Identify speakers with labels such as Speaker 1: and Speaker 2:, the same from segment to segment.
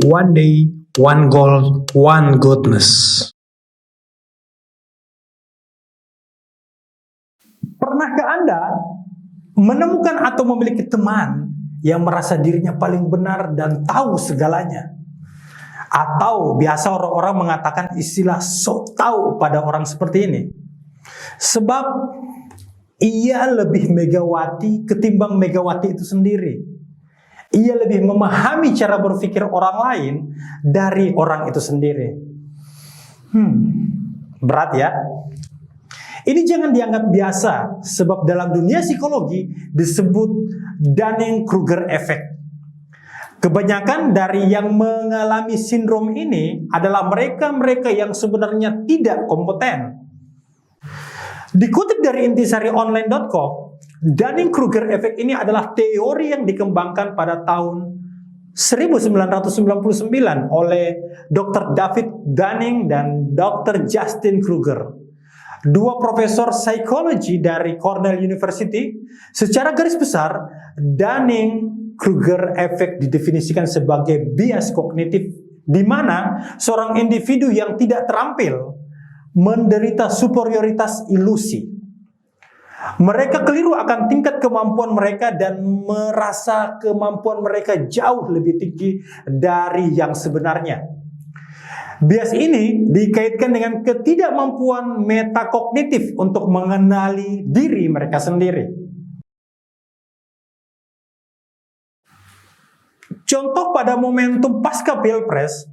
Speaker 1: one day, one goal, one goodness. Pernahkah Anda menemukan atau memiliki teman yang merasa dirinya paling benar dan tahu segalanya? Atau biasa orang-orang mengatakan istilah sok tahu pada orang seperti ini. Sebab ia lebih Megawati ketimbang Megawati itu sendiri. Ia lebih memahami cara berpikir orang lain dari orang itu sendiri. Berat ya? Ini jangan dianggap biasa, sebab dalam dunia psikologi disebut Dunning-Kruger effect. Kebanyakan dari yang mengalami sindrom ini adalah mereka-mereka yang sebenarnya tidak kompeten. Dikutip dari intisarionline.com, Dunning-Kruger effect ini adalah teori yang dikembangkan pada tahun 1999 oleh Dr. David Dunning dan Dr. Justin Kruger. Dua profesor psikologi dari Cornell University. Secara garis besar, Dunning-Kruger effect didefinisikan sebagai bias kognitif di mana seorang individu yang tidak terampil menderita superioritas ilusi. Mereka keliru akan tingkat kemampuan mereka dan merasa kemampuan mereka jauh lebih tinggi dari yang sebenarnya. Bias ini dikaitkan dengan ketidakmampuan metakognitif untuk mengenali diri mereka sendiri. Contoh pada momentum pasca Pilpres,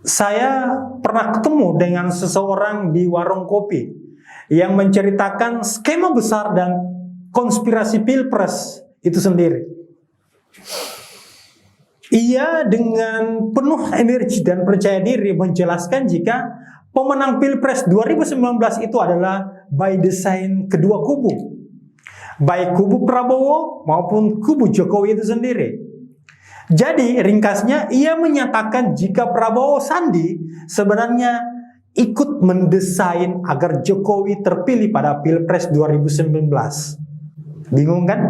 Speaker 1: saya pernah ketemu dengan seseorang di warung kopi yang menceritakan skema besar dan konspirasi Pilpres itu sendiri. Ia dengan penuh energi dan percaya diri menjelaskan jika pemenang Pilpres 2019 itu adalah by design kedua kubu, baik kubu Prabowo maupun kubu Jokowi itu sendiri. Jadi ringkasnya ia menyatakan jika Prabowo Sandi sebenarnya ikut mendesain agar Jokowi terpilih pada Pilpres 2019. Bingung kan?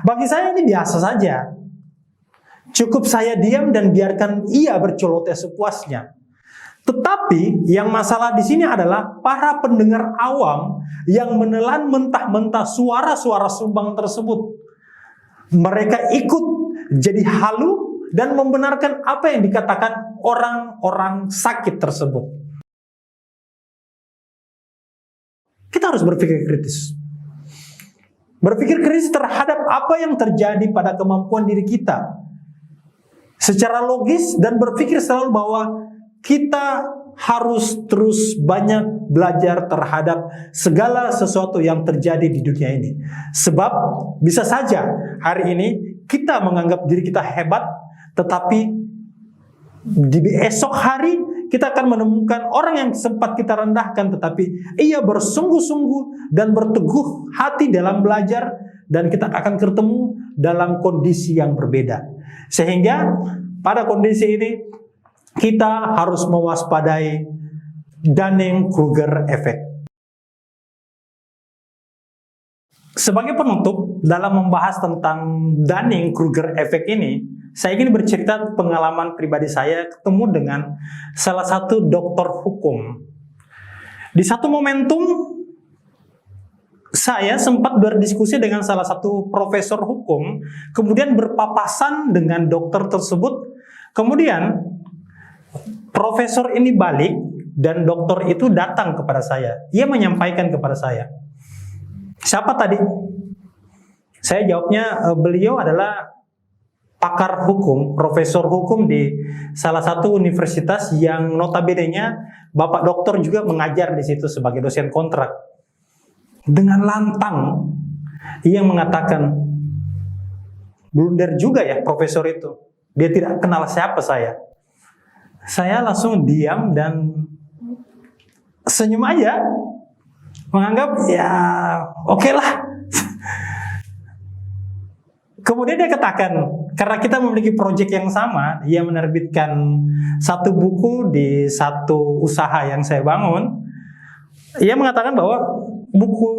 Speaker 1: Bagi saya ini biasa saja. Cukup saya diam dan biarkan ia berceloteh sepuasnya. Tetapi yang masalah di sini adalah para pendengar awam yang menelan mentah-mentah suara-suara sumbang tersebut. Mereka ikut jadi halu dan membenarkan apa yang dikatakan orang-orang sakit tersebut. Kita harus berpikir kritis. Berpikir kritis terhadap apa yang terjadi pada kemampuan diri kita. Secara logis dan berpikir selalu bahwa kita harus terus banyak belajar terhadap segala sesuatu yang terjadi di dunia ini. Sebab bisa saja hari ini kita menganggap diri kita hebat, tetapi di esok hari kita akan menemukan orang yang sempat kita rendahkan, tetapi ia bersungguh-sungguh dan berteguh hati dalam belajar, dan kita akan ketemu dalam kondisi yang berbeda. Sehingga pada kondisi ini kita harus mewaspadai Dunning-Kruger effect. Sebagai penutup dalam membahas tentang Dunning-Kruger effect ini, saya ingin bercerita pengalaman pribadi saya ketemu dengan salah satu dokter hukum. Di satu momentum saya sempat berdiskusi dengan salah satu profesor hukum, kemudian berpapasan dengan dokter tersebut. Kemudian profesor ini balik dan dokter itu datang kepada saya. Ia menyampaikan kepada saya, "Siapa tadi?" Saya jawabnya, beliau adalah pakar hukum, profesor hukum di salah satu universitas yang notabene-nya Bapak dokter juga mengajar di situ sebagai dosen kontrak. Dengan lantang ia mengatakan, blunder juga ya profesor itu. Dia tidak kenal siapa saya. Saya langsung diam dan senyum aja, menganggap ya oke lah. Kemudian dia katakan, karena kita memiliki proyek yang sama, ia menerbitkan satu buku di satu usaha yang saya bangun. Ia mengatakan bahwa buku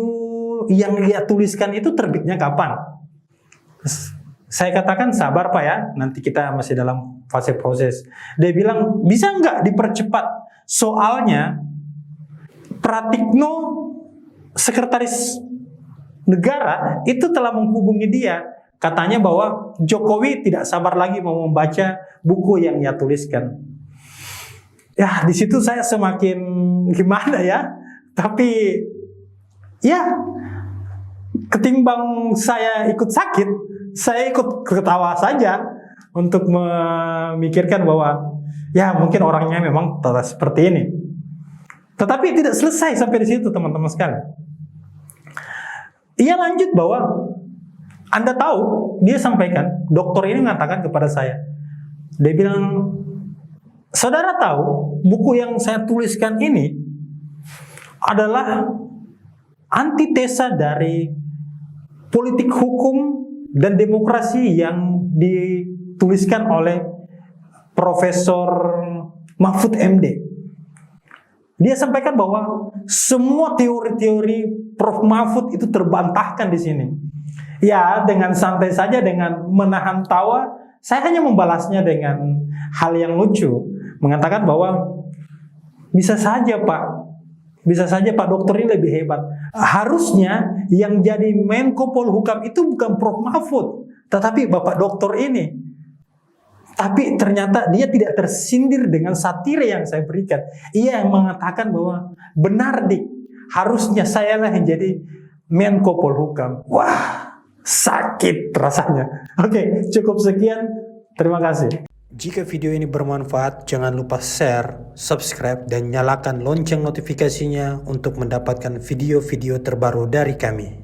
Speaker 1: yang dia tuliskan itu terbitnya kapan? Saya katakan sabar Pak ya, nanti kita masih dalam fase proses. Dia bilang bisa nggak dipercepat? Soalnya Pratikno, sekretaris negara itu telah menghubungi dia. Katanya bahwa Jokowi tidak sabar lagi mau membaca buku yang ia tuliskan. Ya di situ saya semakin gimana ya, tapi ya ketimbang saya ikut sakit, saya ikut ketawa saja untuk memikirkan bahwa ya mungkin orangnya memang seperti ini. Tetapi tidak selesai sampai di situ teman-teman sekalian. Ia lanjut bahwa Anda tahu, dia sampaikan, dokter ini mengatakan kepada saya, dia bilang, saudara tahu buku yang saya tuliskan ini adalah antitesa dari politik hukum dan demokrasi yang dituliskan oleh Profesor Mahfud MD. Dia sampaikan bahwa semua teori-teori Prof. Mahfud itu terbantahkan di sini. Ya, dengan santai saja, dengan menahan tawa, saya hanya membalasnya dengan hal yang lucu, mengatakan bahwa bisa saja Pak dokter ini lebih hebat. Harusnya yang jadi Menko Polhukam itu bukan Prof. Mahfud, tetapi Bapak dokter ini. Tapi ternyata dia tidak tersindir dengan satire yang saya berikan. Ia yang mengatakan bahwa benar Dik, harusnya saya lah yang jadi Menko Polhukam. Wah, sakit rasanya. Oke, cukup sekian. Terima kasih. Jika video ini bermanfaat, jangan lupa share, subscribe, dan nyalakan lonceng notifikasinya untuk mendapatkan video-video terbaru dari kami.